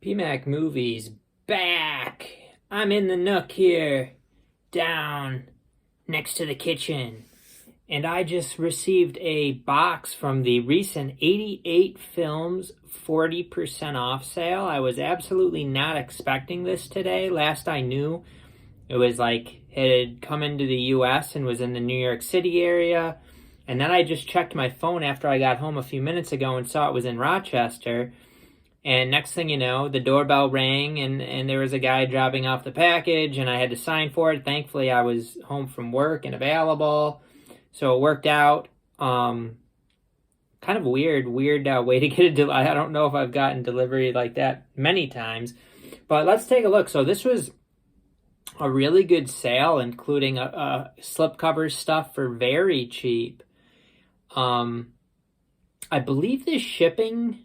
PMAC Movies back. I'm in the nook here, down next to the kitchen. And I just received a box from the recent 88 Films 40% off sale. I was absolutely not expecting this today. Last I knew, it was like it had come into the US and was in the New York City area. And then I just checked my phone after I got home a few minutes ago and saw it was in Rochester. And next thing you know, the doorbell rang and there was a guy dropping off the package and I had to sign for it. Thankfully, I was home from work and available. So it worked out. Kind of weird way to get a delivery. I don't know if I've gotten delivery like that many times. But let's take a look. So this was a really good sale, including slipcover stuff for very cheap. I believe the shipping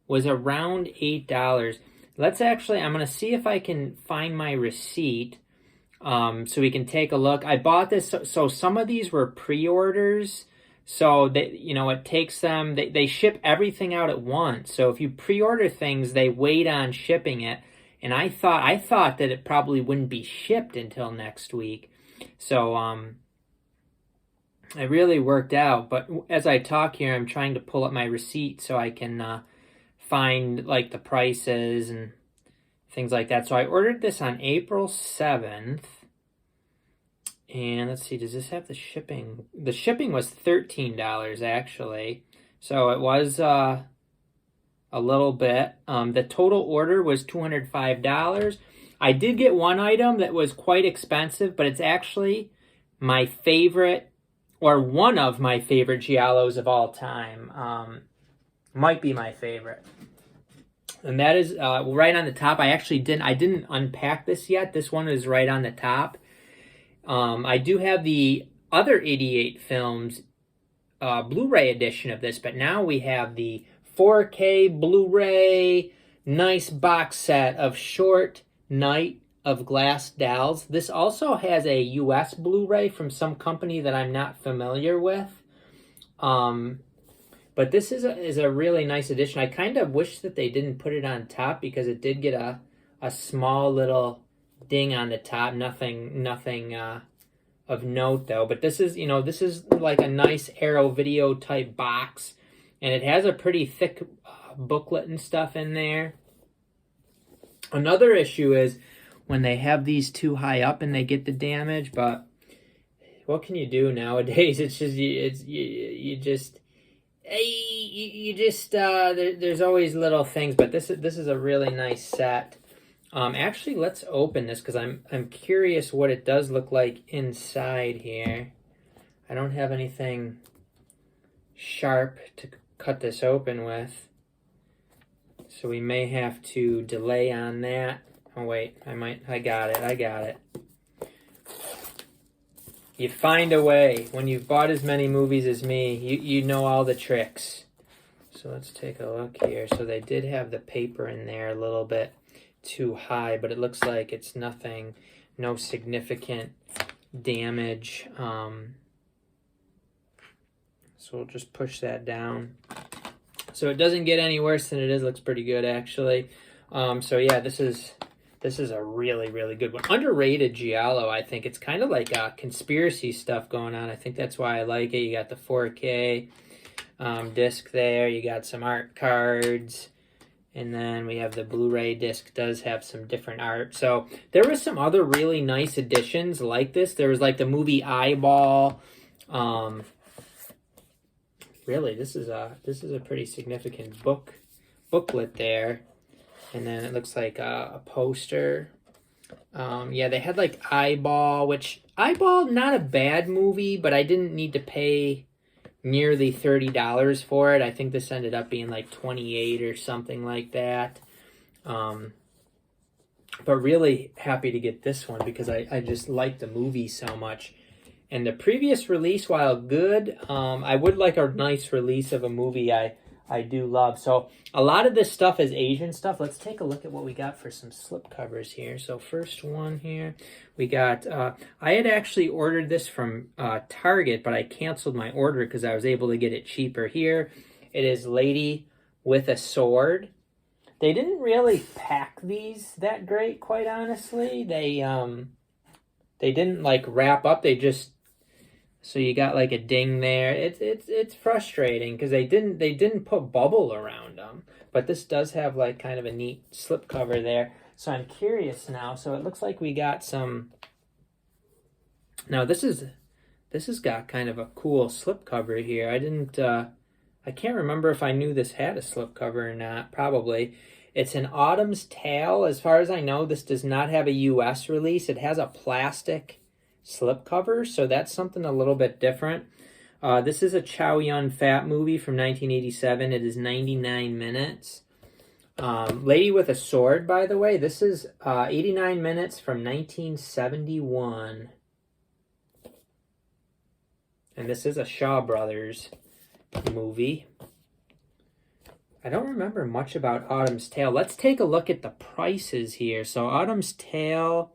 was around $8. I'm going to see if I can find my receipt so we can take a look. I bought this, so some of these were pre-orders. So it takes them, they ship everything out at once. So if you pre-order things, they wait on shipping it. And I thought that it probably wouldn't be shipped until next week. So it really worked out. But as I talk here, I'm trying to pull up my receipt so I can find like the prices and things like that. So I ordered this on April 7th. And let's see, does this have the shipping? The shipping was $13 actually. So it was a little bit. The total order was $205. I did get one item that was quite expensive, but it's actually my favorite, or one of my favorite giallos of all time. Might be my favorite. And that is right on the top. I didn't unpack this yet. This one is right on the top. I do have the other 88 Films Blu-ray edition of this, but now we have the 4K Blu-ray nice box set of Short Night of Glass Dolls. This also has a US Blu-ray from some company that I'm not familiar with. But this is a really nice edition. I kind of wish that they didn't put it on top because it did get a small little ding on the top. Nothing of note though. But this is like a nice Arrow Video type box, and it has a pretty thick booklet and stuff in there. Another issue is when they have these too high up and they get the damage. But what can you do nowadays? It's just there's always little things, but this is a really nice set. Actually, let's open this because I'm curious what it does look like inside here. I don't have anything sharp to cut this open with, so we may have to delay on that. Oh wait, I got it. You find a way. When you've bought as many movies as me, you know all the tricks. So let's take a look here. So they did have the paper in there a little bit too high, but it looks like it's no significant damage. So we'll just push that down. So it doesn't get any worse than it is. Looks pretty good actually. So yeah, this is a really, really good one. Underrated giallo, I think. It's kind of like conspiracy stuff going on. I think that's why I like it. You got the 4K disc there. You got some art cards. And then we have the Blu-ray disc. Does have some different art. So there was some other really nice editions like this. There was like the movie Eyeball. Really, this is a pretty significant booklet there. And then it looks like a poster. Yeah, they had like Eyeball, not a bad movie, but I didn't need to pay nearly $30 for it. I think this ended up being like $28 or something like that. But really happy to get this one because I just like the movie so much. And the previous release, while good, I would like a nice release of a movie I do love. So a lot of this stuff is Asian stuff. Let's take a look at what we got for some slip covers here. So first one here, we got, I had actually ordered this from Target, but I canceled my order because I was able to get it cheaper here. It is Lady with a Sword. They didn't really pack these that great, quite honestly. They didn't like wrap up. They just, so you got like a ding there. It's frustrating because they didn't put bubble around them. But this does have like kind of a neat slip cover there. So I'm curious now. So it looks like we got some. Now this has got kind of a cool slip cover here. I can't remember if I knew this had a slip cover or not. Probably. It's an Autumn's Tale. As far as I know, this does not have a US release. It has a plastic slip cover, so that's something a little bit different. This is a Chow Yun-Fat movie from 1987. It is 99 minutes. Lady with a Sword, by the way. This is 89 minutes from 1971. And this is a Shaw Brothers movie. I don't remember much about Autumn's Tale. Let's take a look at the prices here. So Autumn's Tale,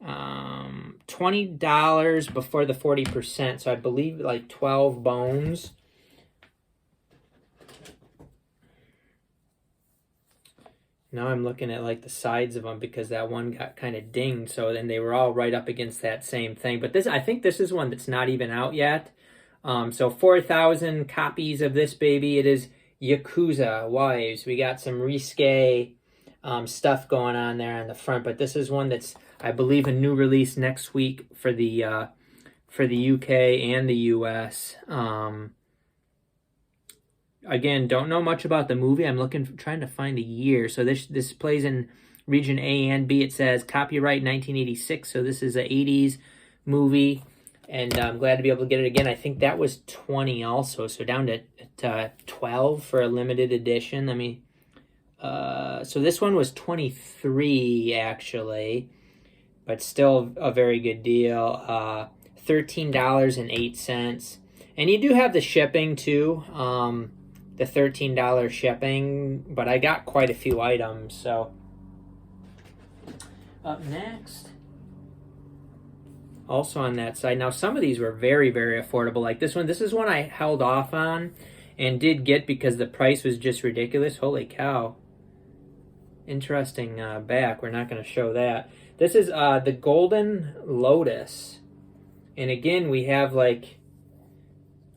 $20 before the 40%. So I believe like 12 bones. Now I'm looking at like the sides of them because that one got kind of dinged. So then they were all right up against that same thing. But I think this is one that's not even out yet. So 4,000 copies of this baby. It is Yakuza Wives. We got some risque stuff going on there on the front, but this is one that's, I believe, a new release next week for the UK and the US. Again, don't know much about the movie. I'm trying to find the year. So this plays in region A and B. It says copyright 1986. So this is a 80s movie. And I'm glad to be able to get it again. I think that was 20 also, so down to 12 for a limited edition. So this one was 23 actually, but still a very good deal. $13.08, and you do have the shipping too. The $13 shipping, but I got quite a few items. So up next. Also on that side. Now, some of these were very, very affordable. Like this one. This is one I held off on and did get because the price was just ridiculous. Holy cow. Interesting back. We're not going to show that. This is the Golden Lotus. And again, we have like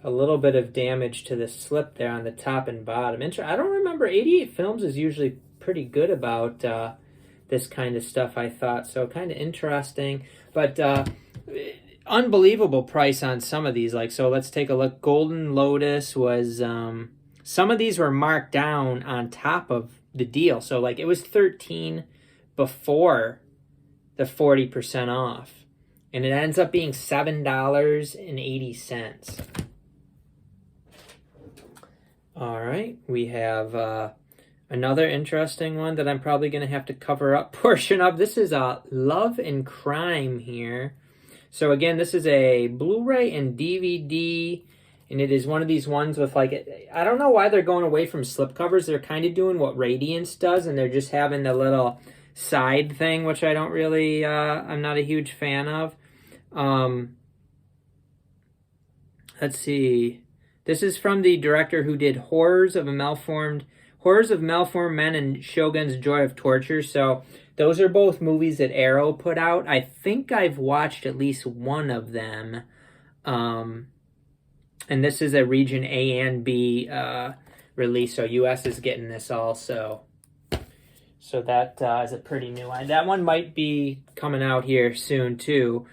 a little bit of damage to the slip there on the top and bottom. I don't remember. 88 Films is usually pretty good about this kind of stuff, I thought. So kind of interesting. But unbelievable price on some of these. Like, so let's take a look. Golden Lotus was, some of these were marked down on top of the deal. So like it was 13 before the 40% off. And it ends up being $7.80. All right, we have another interesting one that I'm probably going to have to cover up portion of. This is Love and Crime here. So again, this is a Blu-ray and DVD, and it is one of these ones with like, I don't know why they're going away from slipcovers. They're kind of doing what Radiance does, and they're just having the little side thing, which I don't really, I'm not a huge fan of. Let's see. This is from the director who did Horrors of Malformed Men and Shogun's Joy of Torture. So those are both movies that Arrow put out. I think I've watched at least one of them. And this is a region A and B release. So US is getting this also. So that is a pretty new one. That one might be coming out here soon too.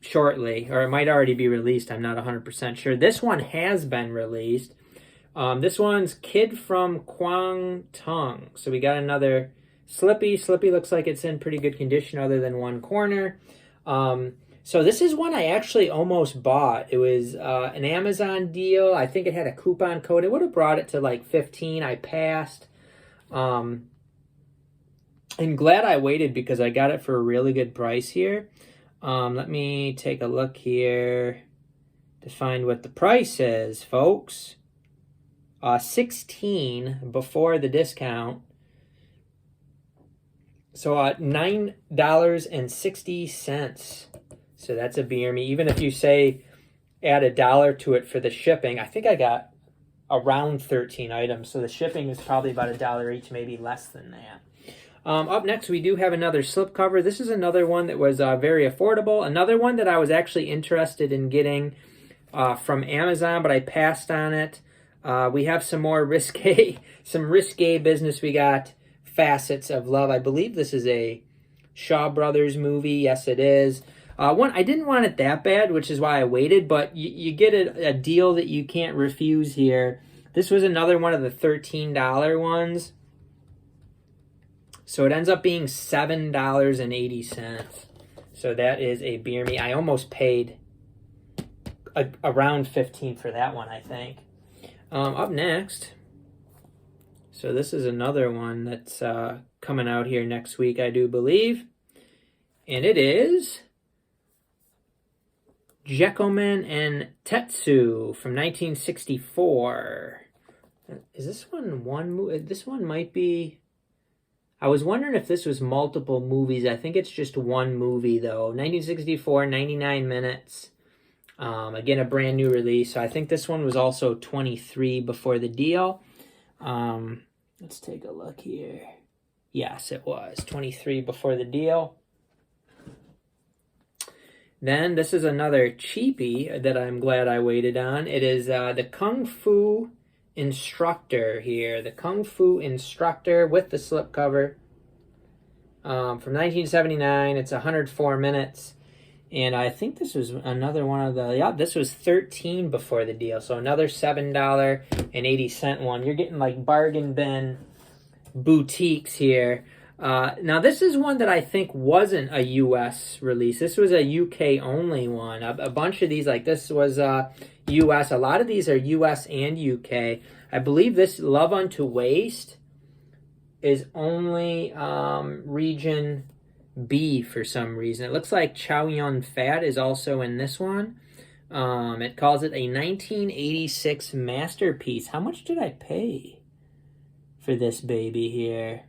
Shortly, or it might already be released. I'm not 100% sure. This one has been released. This one's Kid from Kwang Tung. So we got another Slippy. Slippy looks like it's in pretty good condition other than one corner. So this is one I actually almost bought. It was an Amazon deal. I think it had a coupon code. It would have brought it to like 15. I passed. And glad I waited because I got it for a really good price here. Let me take a look here to find what the price is, folks. 16 before the discount. So $9.60. So that's a beer me. Even if you say add $1 to it for the shipping, I think I got around 13 items, so the shipping is probably about $1 each, maybe less than that. Up next, we do have another slipcover. This is another one that was very affordable. Another one that I was actually interested in getting from Amazon, but I passed on it. We have some more risque business. We got Facets of Love. I believe this is a Shaw Brothers movie. Yes, it is. I didn't want it that bad, which is why I waited, but you get a deal that you can't refuse here. This was another one of the $13 ones. So it ends up being $7.80. So that is a Beer Me. I almost paid around $15 for that one, I think. Up next, so this is another one that's coming out here next week, I do believe. And it is Jekyllman and Tetsu from 1964. Is this one movie? This one might be... I was wondering if this was multiple movies. I think it's just one movie, though. 1964, 99 minutes. Again, a brand new release. So I think this one was also 23 before the deal. Let's take a look here. Yes, it was 23 before the deal. Then this is another cheapie that I'm glad I waited on. It is the Kung Fu Instructor here. The Kung Fu Instructor with the slipcover from 1979. It's 104 minutes. And I think this was another one of the... Yeah, this was 13 before the deal. So another $7.80 one. You're getting like bargain bin boutiques here. Now, this is one that I think wasn't a U.S. release. This was a U.K.-only one. A bunch of these, like this was U.S. A lot of these are U.S. and U.K. I believe this Love Unto Waste is only region B for some reason. It looks like Chow Yun Fat is also in this one. It calls it a 1986 masterpiece. How much did I pay for this baby here?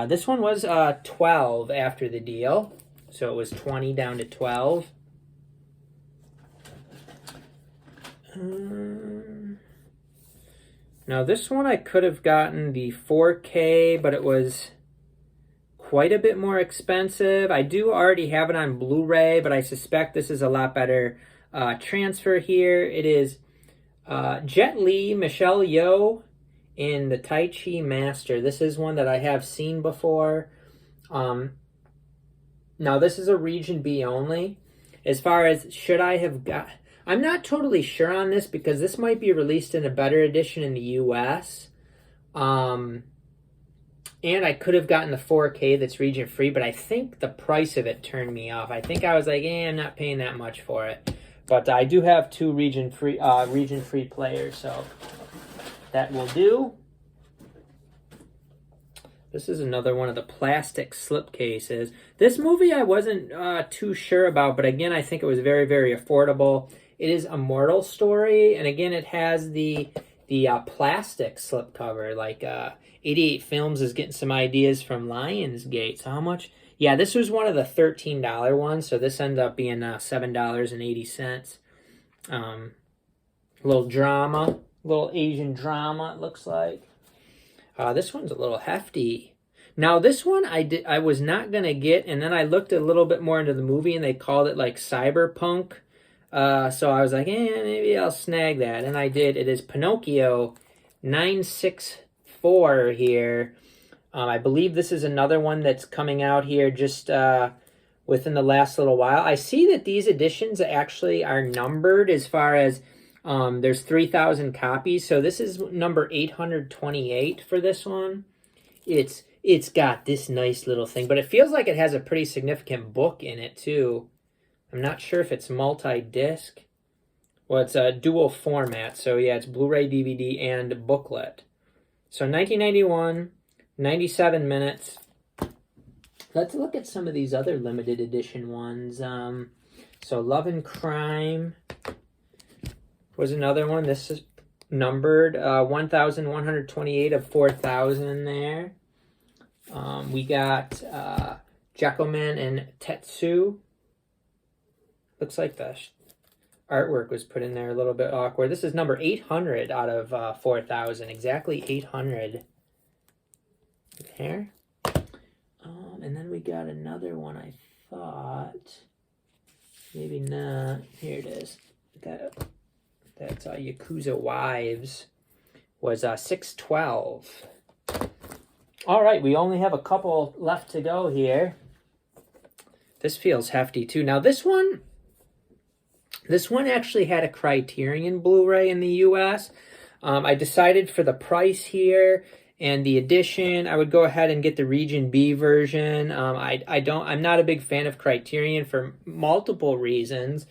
This one was 12 after the deal. So it was 20 down to 12. Now this one I could have gotten the 4K, but it was quite a bit more expensive. I do already have it on Blu-ray, but I suspect this is a lot better transfer here. It is Jet Li, Michelle Yeoh, in the Tai Chi Master. This is one that I have seen before. Now this is a region B only. As far as should I have got... I'm not totally sure on this because this might be released in a better edition in the US. And I could have gotten the 4K that's region free, but I think the price of it turned me off. I think I was like, I'm not paying that much for it. But I do have two region free players, so that will do. This is another one of the plastic slipcases. This movie I wasn't too sure about, but again, I think it was very, very affordable. It is a Mortal Story, and again, it has the plastic slipcover. Like 88 Films is getting some ideas from Lionsgate. So how much? Yeah, this was one of the $13 ones, so this ended up being $7.80. A little drama, little Asian drama, it looks like. This one's a little hefty. Now, this one I was not going to get, and then I looked a little bit more into the movie, and they called it like cyberpunk. So I was like, maybe I'll snag that. And I did. It is Pinocchio 964 here. I believe this is another one that's coming out here just within the last little while. I see that these editions actually are numbered as far as there's 3,000 copies. So this is number 828 for this one. It's got this nice little thing, but it feels like it has a pretty significant book in it too. I'm not sure if it's multi-disc. Well, it's a dual format. So yeah, it's Blu-ray, DVD, and booklet. So 1991, 97 minutes. Let's look at some of these other limited edition ones. So Love and Crime was another one. This is numbered 1,128 of 4,000 there. We got Jekyllman and Tetsu. Looks like the artwork was put in there a little bit awkward. This is number 800 out of 4,000. Exactly 800 there. And then we got another one, I thought. Maybe not. Here it is. That's Yakuza Wives. Was 612. All right, we only have a couple left to go here. This feels hefty too. Now this one actually had a Criterion Blu-ray in the US. I decided for the price here and the edition, I would go ahead and get the Region B version. I'm not a big fan of Criterion for multiple reasons.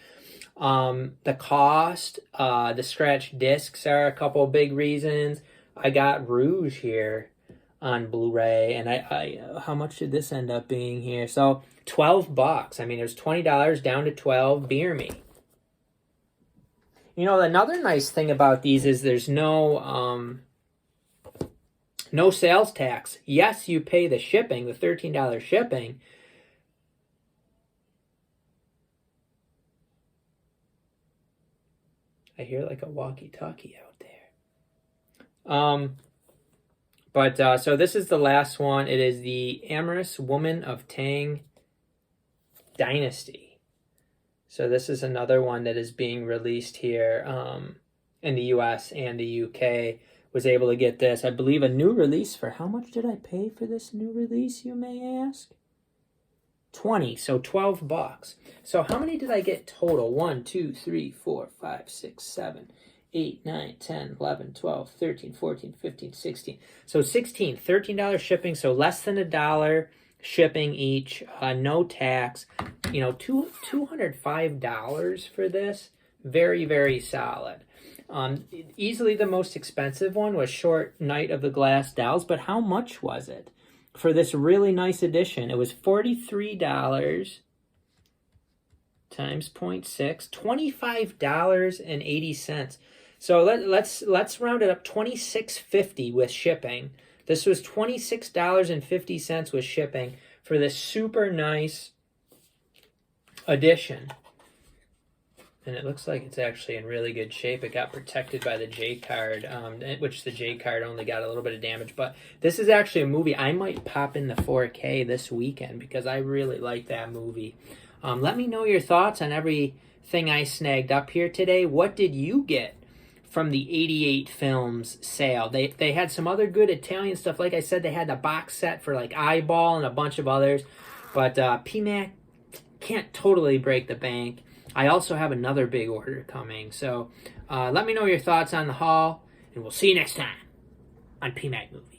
The cost, the scratch discs are a couple big reasons. I got Rouge here on Blu-ray, and I how much did this end up being here? So $12. I mean, it was $20 down to $12. Beer me. You know, another nice thing about these is there's no sales tax. Yes, you pay the shipping, the $13 shipping. I hear like a walkie-talkie out there. So this is the last one. It is the Amorous Woman of Tang Dynasty. So this is another one that is being released here in the US and the UK. Was able to get this. I believe a new release for how much did I pay for this new release, you may ask? 20, so $12. So how many did I get total? 1, 2, 3, 4, 5, 6, 7, 8, 9, 10, 11, 12, 13, 14, 15, 16. So 16, $13 shipping, so less than $1 shipping each, no tax. You know, $205 for this. Very, very solid. Easily the most expensive one was Short Night of the Glass Dolls, but how much was it? For this really nice edition, it was $43 times 0.6, $25.80. So let's round it up, $26.50 with shipping. This was $26.50 with shipping for this super nice edition. And it looks like it's actually in really good shape. It got protected by the J card, which the J card only got a little bit of damage. But this is actually a movie I might pop in the 4K this weekend because I really like that movie. Let me know your thoughts on everything I snagged up here today. What did you get from the 88 Films sale? They had some other good Italian stuff. Like I said, they had the box set for like Eyeball and a bunch of others. But PMAC can't totally break the bank. I also have another big order coming. So let me know your thoughts on the haul, and we'll see you next time on PMAC Movies.